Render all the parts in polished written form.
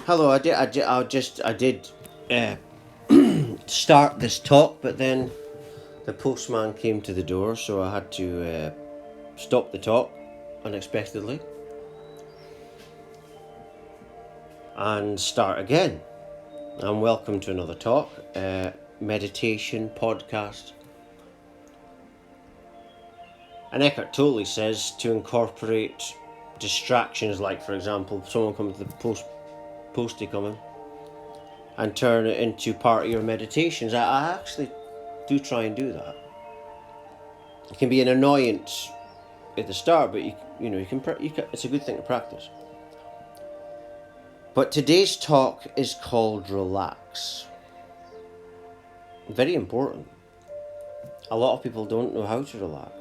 Hello. I did uh, start this talk, but then the postman came to the door, so I had to stop the talk unexpectedly and start again. And welcome to another talk, meditation podcast. And Eckhart Tolle says to incorporate distractions, like for example, someone comes to the postie coming, and turn it into part of your meditations. I actually do try and do that. It can be an annoyance at the start, but you can it's a good thing to practice. But today's talk is called Relax. Very important. A lot of people don't know how to relax.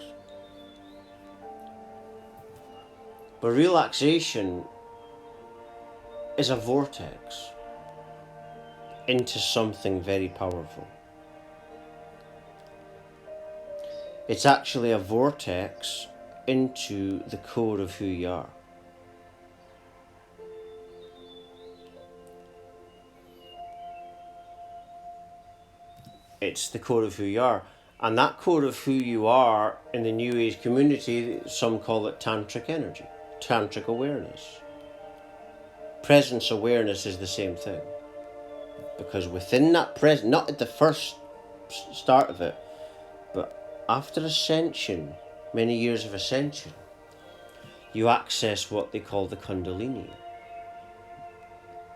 But relaxation is a vortex into something very powerful. It's actually a vortex into the core of who you are. It's the core of who you are. And that core of who you are in the New Age community, some call it tantric energy, tantric awareness. Presence awareness is the same thing. Because within that presence, not at the first start of it, but after ascension, many years of ascension, you access what they call the Kundalini,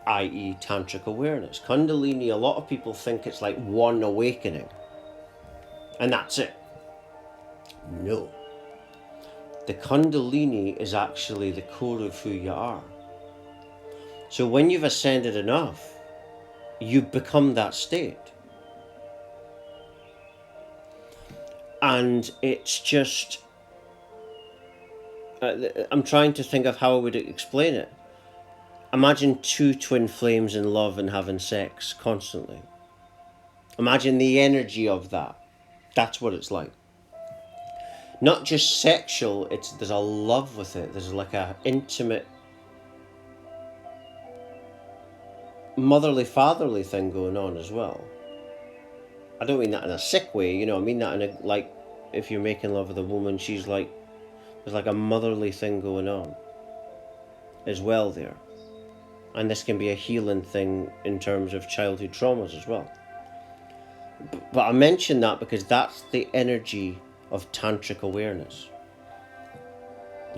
i.e. tantric awareness. Kundalini, a lot of people think it's like one awakening, and that's it. No. The Kundalini is actually the core of who you are. So when you've ascended enough, you become that state. And it's just, I'm trying to think of how I would explain it. Imagine two twin flames in love and having sex constantly. Imagine the energy of that. That's what it's like. Not just sexual, there's a love with it. There's like a intimate, motherly, fatherly thing going on as well. I don't mean that in a sick way, I mean that in a, like, if you're making love with a woman, she's like, there's like a motherly thing going on as well there. And this can be a healing thing in terms of childhood traumas as well. But I mention that because that's the energy of tantric awareness.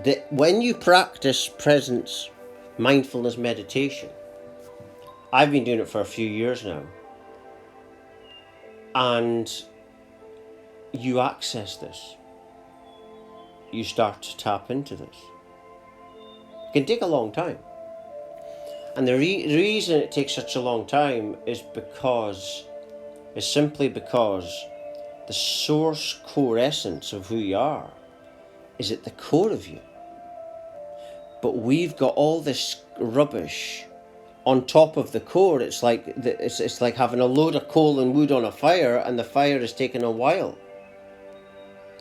That when you practice presence, mindfulness meditation, I've been doing it for a few years now, and you access this. You start to tap into this. It can take a long time. And the reason it takes such a long time is simply because the source core essence of who you are is at the core of you. But we've got all this rubbish on top of the core. It's like it's like having a load of coal and wood on a fire, and the fire is taking a while,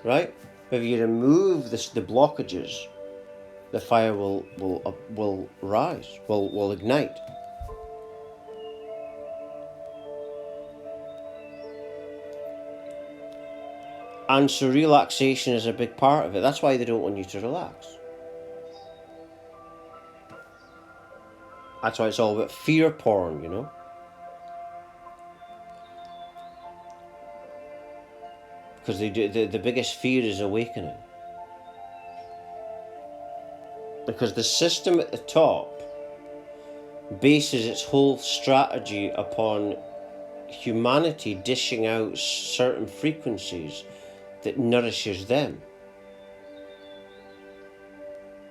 right? If you remove the blockages, the fire will rise, will ignite. And so relaxation is a big part of it. That's why they don't want you to relax. That's why it's all about fear porn, Because the biggest fear is awakening. Because the system at the top bases its whole strategy upon humanity dishing out certain frequencies that nourishes them.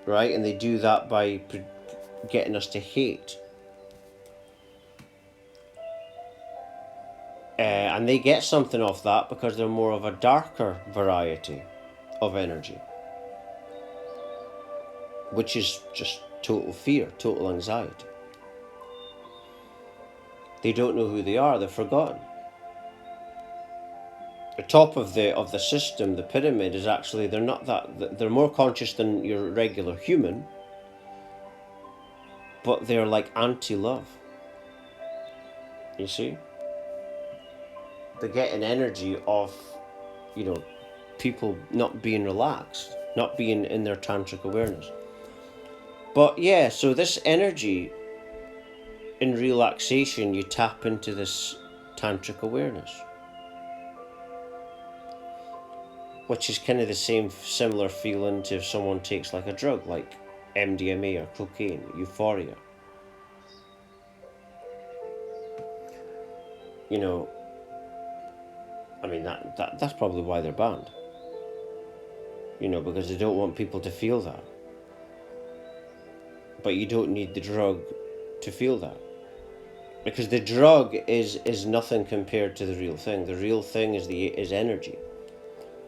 Right? And they do that by getting us to hate. And they get something off that because they're more of a darker variety of energy, which is just total fear, total anxiety. They don't know who they are, they're forgotten. The top of the system, the pyramid, is actually, they're more conscious than your regular human, but they're like anti-love. You see? They get an energy of, people not being relaxed, not being in their tantric awareness. But yeah, so this energy in relaxation, you tap into this tantric awareness, which is kind of the same similar feeling to if someone takes like a drug like MDMA or cocaine, euphoria. I mean, that's probably why they're banned. Because they don't want people to feel that. But you don't need the drug to feel that. Because the drug is nothing compared to the real thing. The real thing is energy.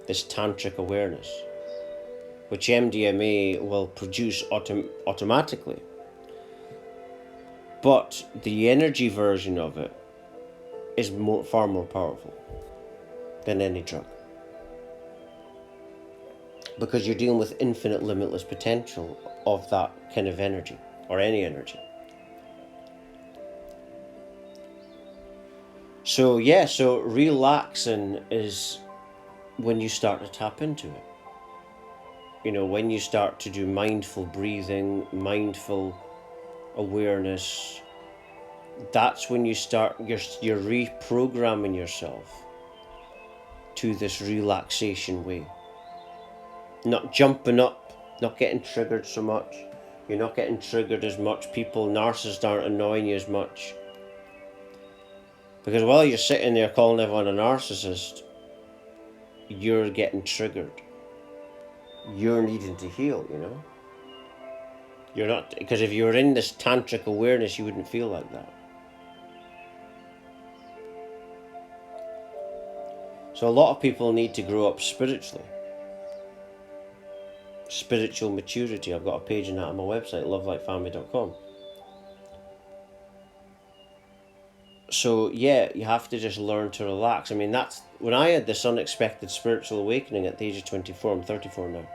This tantric awareness, which MDMA will produce automatically. But the energy version of it is far more powerful than any drug. Because you're dealing with infinite, limitless potential of that kind of energy, or any energy. So yeah, so relaxing is when you start to tap into it. When you start to do mindful breathing, mindful awareness, that's when you start, you're reprogramming yourself to this relaxation way. Not jumping up, not getting triggered so much. You're not getting triggered as much. Narcissists aren't annoying you as much. Because while you're sitting there calling everyone a narcissist, you're getting triggered. You're needing to heal, You're not, because if you were in this tantric awareness, you wouldn't feel like that. So a lot of people need to grow up spiritually. Spiritual maturity. I've got a page on that on my website, lovelightfamily.com. So yeah, you have to just learn to relax. I mean, that's when I had this unexpected spiritual awakening at the age of 24. I'm 34 now.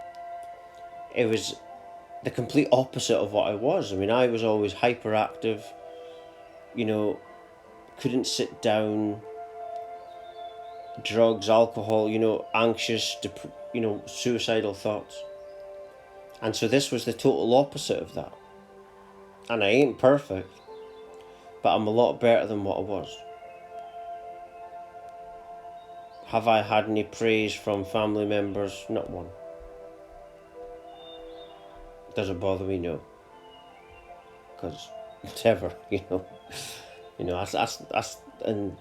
It was the complete opposite of what I was. I mean, I was always hyperactive, couldn't sit down, drugs, alcohol, anxious, suicidal thoughts. And so this was the total opposite of that. And I ain't perfect, but I'm a lot better than what I was. Have I had any praise from family members? Not one. Does it bother me? No. Because whatever, that's and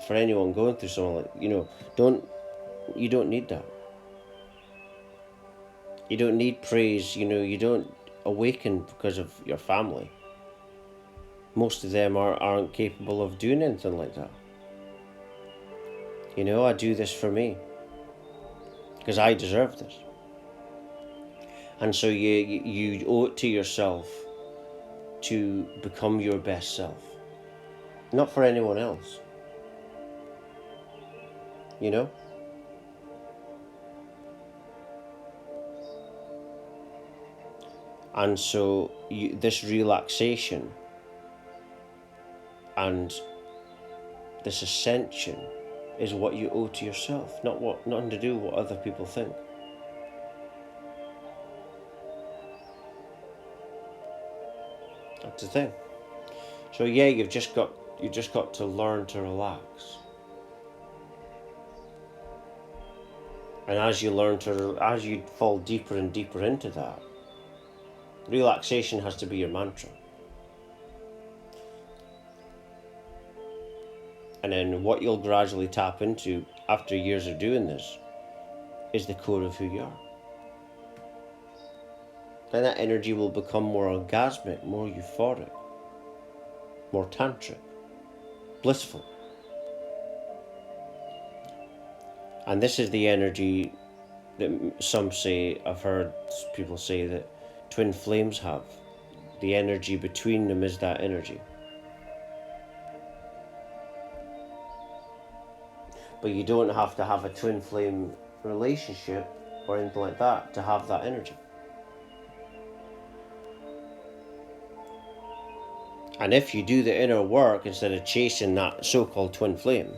for anyone going through something like, you don't need that. You don't need praise, you don't awaken because of your family. Most of them aren't capable of doing anything like that. I do this for me. Because I deserve this. And so you owe it to yourself to become your best self. Not for anyone else. And so this relaxation and this ascension is what you owe to yourself, nothing to do with what other people think. That's the thing. So yeah, you just got to learn to relax. And as you fall deeper and deeper into that, relaxation has to be your mantra. And then what you'll gradually tap into after years of doing this is the core of who you are. Then that energy will become more orgasmic, more euphoric, more tantric, blissful. And this is the energy that some say, I've heard people say that twin flames have. The energy between them is that energy. But you don't have to have a twin flame relationship or anything like that to have that energy. And if you do the inner work instead of chasing that so-called twin flame,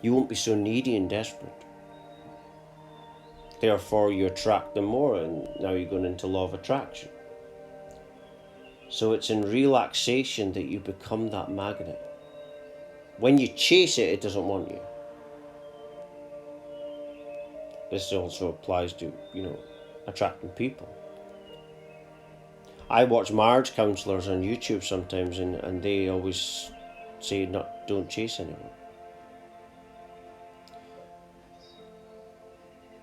you won't be so needy and desperate. Therefore, you attract them more, and now you're going into law of attraction. So it's in relaxation that you become that magnet. When you chase it, it doesn't want you. This also applies to, attracting people. I watch marriage counsellors on YouTube sometimes, and they always say, don't chase anyone.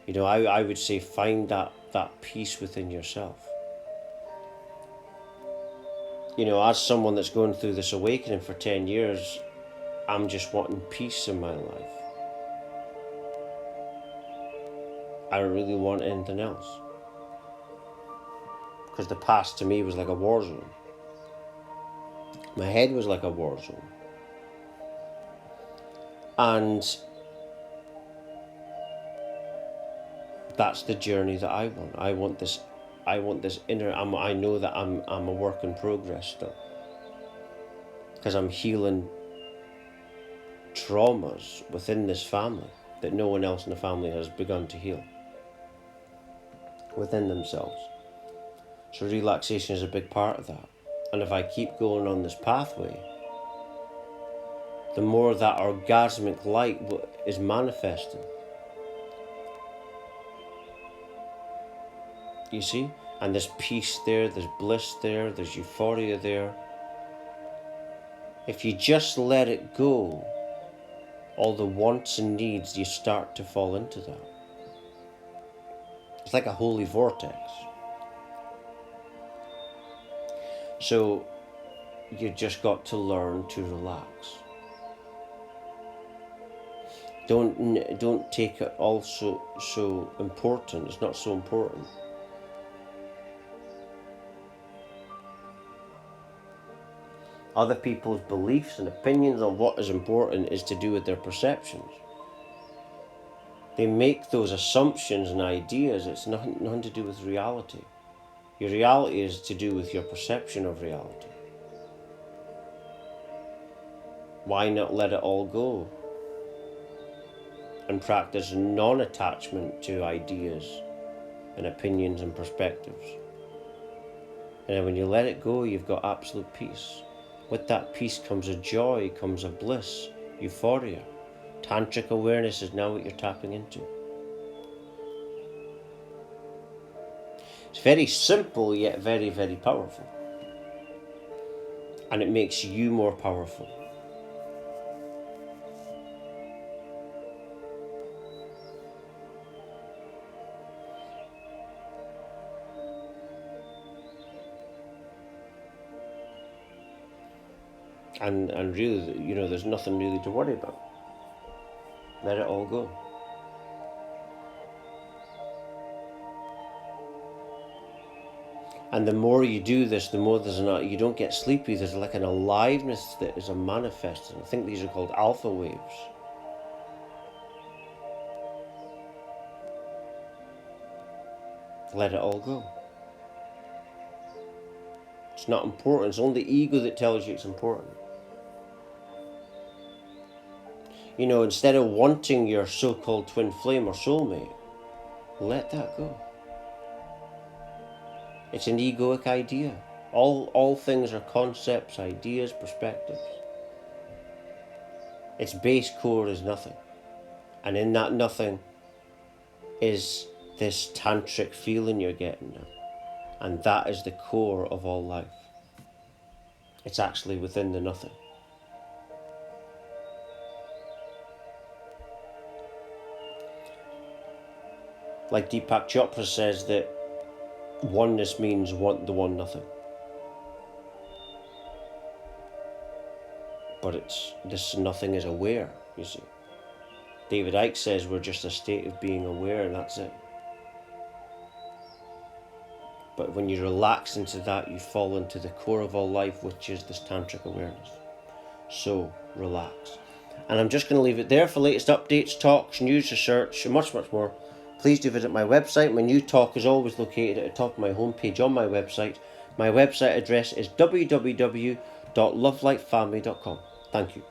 I would say find that peace within yourself. As someone that's going through this awakening for 10 years, I'm just wanting peace in my life. I don't really want anything else. Because the past to me was like a war zone. My head was like a war zone. And that's the journey that I want. I want this inner, I know that I'm a work in progress still. Because I'm healing traumas within this family that no one else in the family has begun to heal within themselves. So relaxation is a big part of that. And if I keep going on this pathway, the more that orgasmic light is manifesting. You see? And there's peace there, there's bliss there, there's euphoria there. If you just let it go, all the wants and needs, you start to fall into that. It's like a holy vortex. So you just got to learn to relax. Don't take it all so important. It's not so important. Other people's beliefs and opinions on what is important is to do with their perceptions. They make those assumptions and ideas. It's nothing to do with reality. Your reality is to do with your perception of reality. Why not let it all go and practice non-attachment to ideas and opinions and perspectives? And then when you let it go, you've got absolute peace. With that peace comes a joy, comes a bliss, euphoria. Tantric awareness is now what you're tapping into. It's very simple, yet very, very powerful. And it makes you more powerful. And really, there's nothing really to worry about. Let it all go. And the more you do this, the more you don't get sleepy. There's like an aliveness that is a manifesting. I think these are called alpha waves. Let it all go. It's not important. It's only the ego that tells you it's important. Instead of wanting your so-called twin flame or soulmate, let that go. It's an egoic idea. All things are concepts, ideas, perspectives. Its base core is nothing. And in that nothing is this tantric feeling you're getting now. And that is the core of all life. It's actually within the nothing. Like Deepak Chopra says that oneness means the one nothing. But this nothing is aware, you see. David Icke says we're just a state of being aware, and that's it. But when you relax into that, you fall into the core of all life, which is this tantric awareness. So relax. And I'm just going to leave it there. For latest updates, talks, news, research, and much, much more, please do visit my website. My new talk is always located at the top of my homepage on my website, My website address is www.lovelightfamily.com. Thank you.